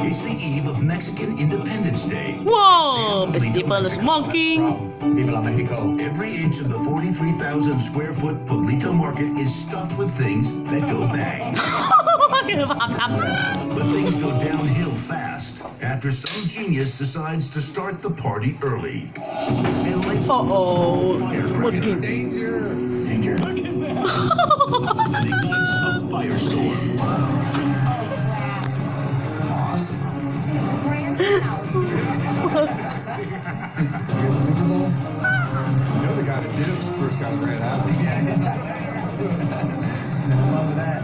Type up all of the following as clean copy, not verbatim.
It's the eve of Mexican Independence Day. Wow! Festival of Smoking! Viva Mexico. Every inch of the 43,000 square foot Pueblito market is stuffed with things that go bang. But things go downhill fast after some genius decides to start the party early. And lights Smoking. Danger. Danger. Look at that. And ignites a firestorm. Awesome. You're the guy that did it first got ran out. Yeah. Love that.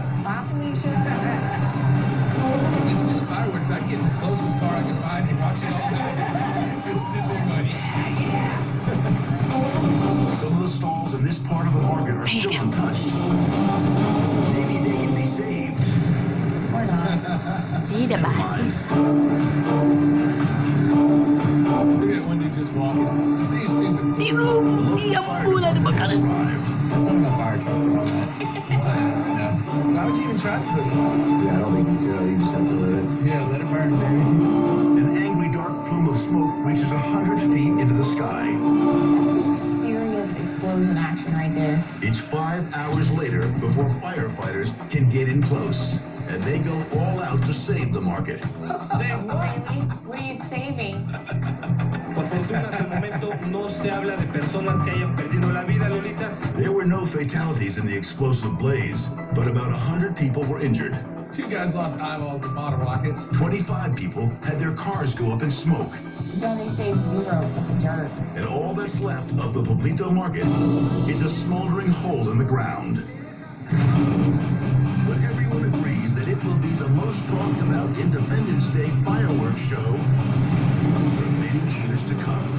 It's just fireworks. I get the closest car I can find and watch it all day. Just sit there going, yeah. Some of the stalls in this part of the market are still untouched. Maybe they can be saved. Or not. Di ba? Look at one dude just walking. These stupid. Iyang pula na magkalit. That's not a fire truck or all that. Why would you even try to put it on? Yeah, I don't think you do. You just have to let it. Yeah, let it burn, baby. An angry dark plume of smoke reaches 100 feet into the sky. That's some serious explosion action right there. It's 5 hours later before firefighters can get in close, and they go all out to save the market. Save what? What are you saving? Por fortuna, hasta el momento no se habla de personas que hayan perdido la vida, Lolita. There were no fatalities in the explosive blaze, but about 100 people were injured. 2 guys lost eyeballs to bottle rockets. 25 people had their cars go up in smoke. You only saved 0 except the dirt. And all that's left of the Pueblito market is a smoldering hole in the ground. But everyone agrees that it will be the most talked about Independence Day fireworks show for many years to come.